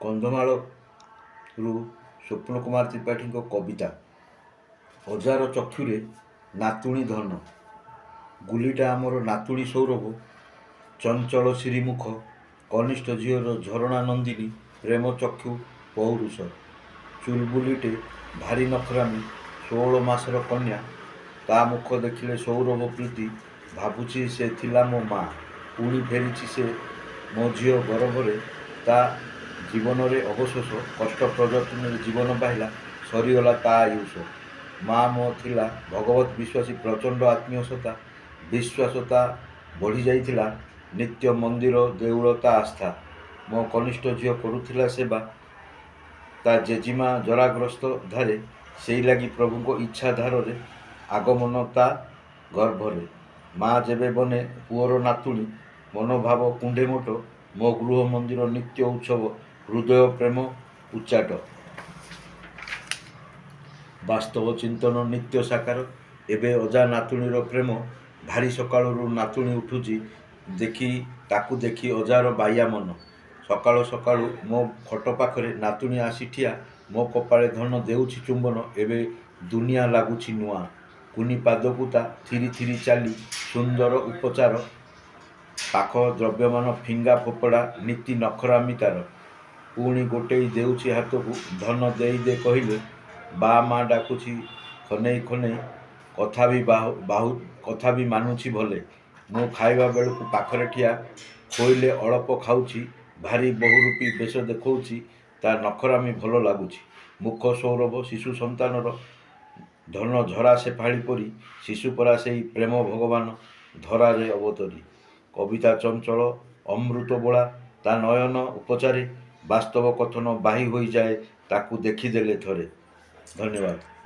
କନ୍ଧମାଳରୁ ସ୍ୱପ୍ନ କୁମାର ତ୍ରିପାଠୀଙ୍କ କବିତା। ଅଜାର ଚକ୍ଷୁରେ ନାତୁଣୀ ଧନ, ଗୁଲିଟା ଆମର ନାତୁଣୀ ସୌରଭ, ଚଞ୍ଚଳ ଶ୍ରୀମୁଖ, କନିଷ୍ଠ ଝିଅର ଝରଣା ନନ୍ଦିନୀ, ପ୍ରେମ ଚକ୍ଷୁ ପୌରୁଷ, ଚୁଲବୁଲିଟେ ଭାରି ନଖରାମୀ, 16 ମାସର କନ୍ୟା, ତା ମୁଖ ଦେଖିଲେ ସୌରଭ ପ୍ରୀତି, ଭାବୁଛି ସେ ଥିଲା ମୋ ମା, ପୁଣି ଫେରିଛି ସେ ମୋ ଝିଅ ଗର୍ଭରେ, ତା ଜୀବନରେ ଅବଶୋଷ, କଷ୍ଟ ପ୍ରଯତ୍ନରେ ଜୀବନ ପାଇଲା, ସରିଗଲା ତା ଆୟୁଷ। ମା ମୋ ଥିଲା ଭଗବତ ବିଶ୍ୱାସୀ, ପ୍ରଚଣ୍ଡ ଆତ୍ମୀୟତା, ବିଶ୍ୱାସତା ବଢ଼ି ଯାଇଥିଲା, ନିତ୍ୟ ମନ୍ଦିର ଦେଉଳ ତା ଆସ୍ଥା। ମୋ କନିଷ୍ଠ ଝିଅ କରୁଥିଲା ସେବା, ତା ଜେଜିମା ଜରାଗ୍ରସ୍ତ ଧାରେ, ସେଇ ଲାଗି ପ୍ରଭୁଙ୍କ ଇଚ୍ଛା ଧାରରେ, ଆଗମନ ତା ଗର୍ଭରେ। ମା ଯେବେ ବନେ ପୁଅର ନାତୁଣୀ, ମନୋଭାବ କୁଣ୍ଢେ ମୋଟ, ମୋ ଗୃହ ମନ୍ଦିର ନିତ୍ୟ ଉତ୍ସବ, ହୃଦୟ ପ୍ରେମ ଉଚ୍ଚାଟ। ବାସ୍ତବ ଚିନ୍ତନ ନିତ୍ୟ ସାକାର, ଏବେ ଅଜା ନାତୁଣୀର ପ୍ରେମ, ଭାରି ସକାଳରୁ ନାତୁଣୀ ଉଠୁଛି, ତାକୁ ଦେଖି ଅଜାର ବାଇଆ ମନ। ସକାଳୁ ସକାଳୁ ମୋ ଖଟ ପାଖରେ ନାତୁଣୀ ଆସି ଠିଆ, ମୋ କପାଳେ ଧନ ଦେଉଛି ଚୁମ୍ବନ, ଏବେ ଦୁନିଆ ଲାଗୁଛି ନୂଆ। କୁନି ପାଦକୁ ତା ଥିରି ଥିରି ଚାଲି, ସୁନ୍ଦର ଉପଚାର, ପାଖ ଦ୍ରବ୍ୟମାନ ଫିଙ୍ଗା ଫୋପଡ଼ା, ନୀତି ନଖରାମି ତାର। ପୁଣି ଗୋଟେଇ ଦେଉଛି ହାତକୁ, ଧନ ଦେଇ ଦେ କହିଲେ, ବା ମା ଡାକୁଛି ଖନେଇ ଖନେଇ, କଥା ବି ମାନୁଛି ଭଲେ। ମୁଁ ଖାଇବା ବେଳକୁ ପାଖରେ ଠିଆ, ଖୋଇଲେ ଅଳପ ଖାଉଛି, ଭାରି ବହୁରୂପୀ ବେଶ ଦେଖଉଛି, ତା ନଖରାମି ଭଲ ଲାଗୁଛି। ମୁଖ ସୌରଭ ଶିଶୁ ସନ୍ତାନର, ଧନ ଝରା ଶେଫାଳି ପରି, ଶିଶୁ ପରା ସେଇ ପ୍ରେମ ଭଗବାନ, ଧରାରେ ଅବତରୀ। କବିତା ଚଞ୍ଚଳ ଅମୃତ ବୋଳା, ତା ନୟନ ଉପଚାରେ, ବାସ୍ତବ କଥନ ବାହି ହୋଇଯାଏ, ତାକୁ ଦେଖିଦେଲେ ଥରେ। ଧନ୍ୟବାଦ।